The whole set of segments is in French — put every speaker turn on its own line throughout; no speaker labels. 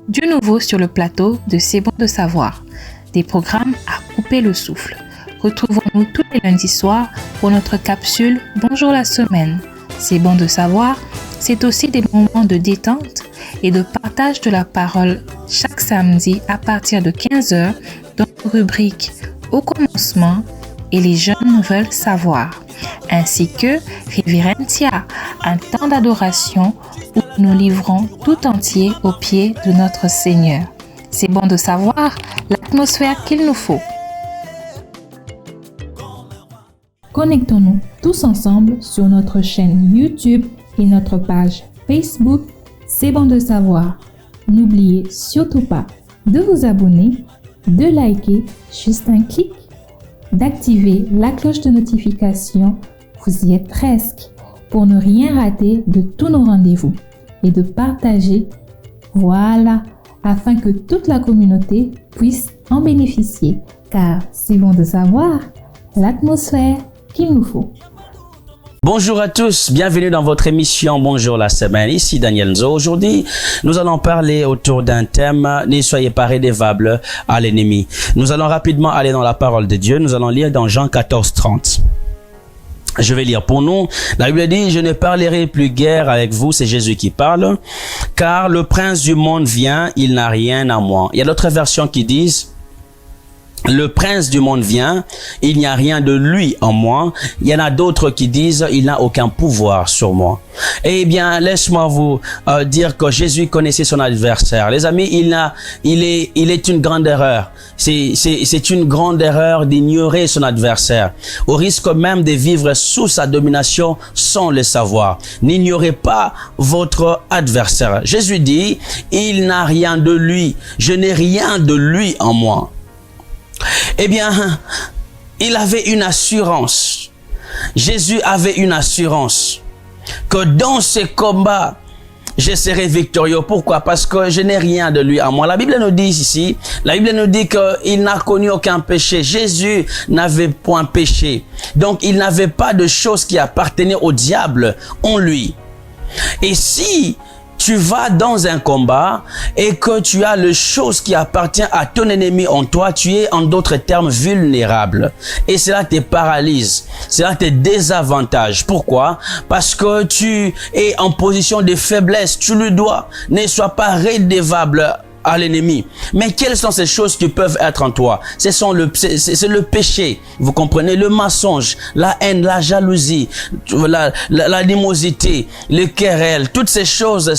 Du nouveau sur le plateau de C'est bon de savoir. Des programmes à couper le souffle. Retrouvons-nous tous les lundis soirs pour notre capsule Bonjour la semaine. C'est bon de savoir, c'est aussi des moments de détente et de partage de la parole chaque samedi à partir de 15h dans nos rubriques Au commencement et les jeunes veulent savoir, ainsi que Révérentia, un temps d'adoration où nous livrons tout entier aux pieds de notre Seigneur. C'est bon de savoir l'atmosphère qu'il nous faut. Connectons-nous tous ensemble sur notre chaîne YouTube et notre page Facebook. C'est bon de savoir. N'oubliez surtout pas de vous abonner, de liker, juste un clic, d'activer la cloche de notification, vous y êtes presque, pour ne rien rater de tous nos rendez-vous et de partager, voilà, afin que toute la communauté puisse en bénéficier, car c'est bon de savoir l'atmosphère qu'il nous faut.
Bonjour à tous, bienvenue dans votre émission Bonjour la semaine, ici Daniel Nzo. Aujourd'hui, nous allons parler autour d'un thème, ne soyez pas rédevables à l'ennemi. Nous allons rapidement aller dans la parole de Dieu, nous allons lire dans Jean 14, 30. Je vais lire pour nous. La Bible dit, je ne parlerai plus guère avec vous, c'est Jésus qui parle, car le prince du monde vient, il n'a rien à moi. Il y a d'autres versions qui disent, le prince du monde vient, il n'y a rien de lui en moi. Il y en a d'autres qui disent, il n'a aucun pouvoir sur moi. Eh bien, laisse-moi vous dire que Jésus connaissait son adversaire. Les amis, il est une grande erreur. C'est une grande erreur d'ignorer son adversaire, au risque même de vivre sous sa domination sans le savoir. N'ignorez pas votre adversaire. Jésus dit, il n'a rien de lui. Je n'ai rien de lui en moi. Eh bien, il avait une assurance. Jésus avait une assurance que dans ce combat, je serai victorieux. Pourquoi? Parce que je n'ai rien de lui à moi. La Bible nous dit ici, la Bible nous dit qu'il n'a connu aucun péché. Jésus n'avait point péché. Donc, il n'avait pas de choses qui appartenaient au diable en lui. Et si tu vas dans un combat et que tu as le chose qui appartient à ton ennemi en toi, tu es en d'autres termes vulnérable. Et cela te paralyse, cela te désavantage. Pourquoi? Parce que tu es en position de faiblesse, tu le dois. Ne sois pas rédevable à l'ennemi. Mais quelles sont ces choses qui peuvent être en toi? C'est le péché, vous comprenez, le mensonge, la haine, la jalousie, l'animosité, le querelle. Toutes ces choses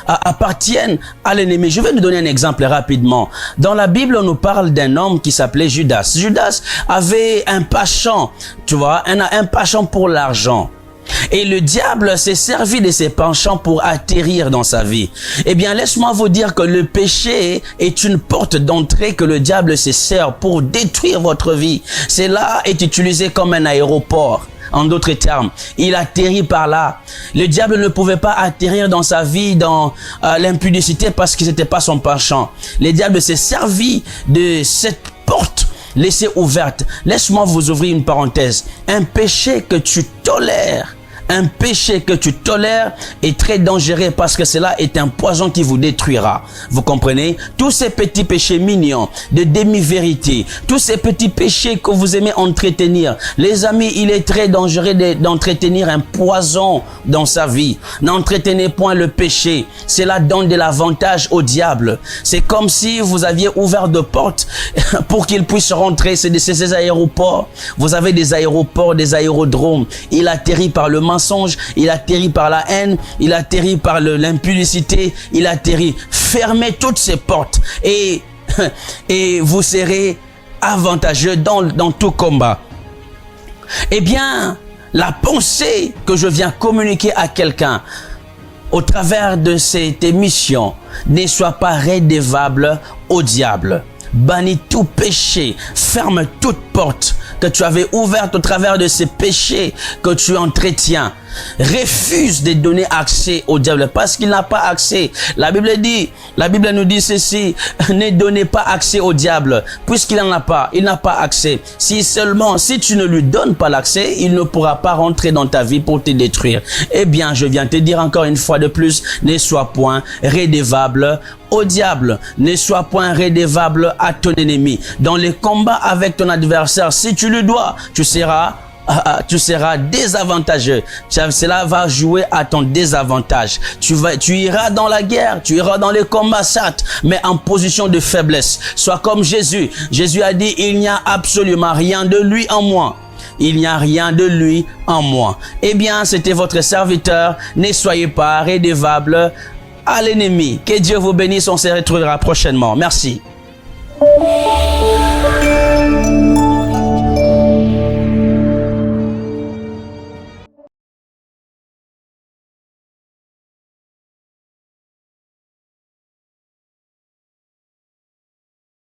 appartiennent à l'ennemi. Je vais nous donner un exemple rapidement. Dans la Bible, on nous parle d'un homme qui s'appelait Judas. Judas avait un penchant, tu vois, un penchant pour l'argent. Et le diable s'est servi de ses penchants pour atterrir dans sa vie. Eh bien, laisse-moi vous dire que le péché est une porte d'entrée que le diable se sert pour détruire votre vie. Cela est utilisé comme un aéroport. En d'autres termes, il atterrit par là. Le diable ne pouvait pas atterrir dans sa vie dans l'impudicité parce que ce n'était pas son penchant. Le diable s'est servi de cette porte laissée ouverte. Laisse-moi vous ouvrir une parenthèse. Un péché que tu tolères, est très dangereux parce que cela est un poison qui vous détruira. Vous comprenez? Tous ces petits péchés mignons, de demi-vérité, tous ces petits péchés que vous aimez entretenir. Les amis, il est très dangereux d'entretenir un poison dans sa vie. N'entretenez point le péché. Cela donne de l'avantage au diable. C'est comme si vous aviez ouvert de portes pour qu'il puisse rentrer. C'est ces aéroports. Vous avez des aéroports, des aérodromes. Il atterrit par le mensonge, il atterrit par la haine, il atterrit par l'impudicité, il atterrit. Fermez toutes ces portes et vous serez avantageux dans tout combat. Eh bien, la pensée que je viens communiquer à quelqu'un au travers de cette émission, ne sois pas rédevable au diable. Bannis tout péché, ferme toute porte que tu avais ouverte au travers de ces péchés que tu entretiens. refuse de donner accès au diable parce qu'il n'a pas accès. La Bible nous dit ceci, ne donnez pas accès au diable puisqu'il n'en a pas, il n'a pas accès. Si tu ne lui donnes pas l'accès, il ne pourra pas rentrer dans ta vie pour te détruire. Eh bien, je viens te dire encore une fois de plus, ne sois point rédevable au diable, ne sois point rédevable à ton ennemi. Dans les combats avec ton adversaire, si tu le dois, tu seras désavantageux. Cela va jouer à ton désavantage. Tu iras dans la guerre, tu iras dans les combats, certes, mais en position de faiblesse. Sois comme Jésus. Jésus a dit, il n'y a absolument rien de lui en moi. Il n'y a rien de lui en moi. Eh bien, c'était votre serviteur. Ne soyez pas rédevable à l'ennemi. Que Dieu vous bénisse. On se retrouvera prochainement. Merci.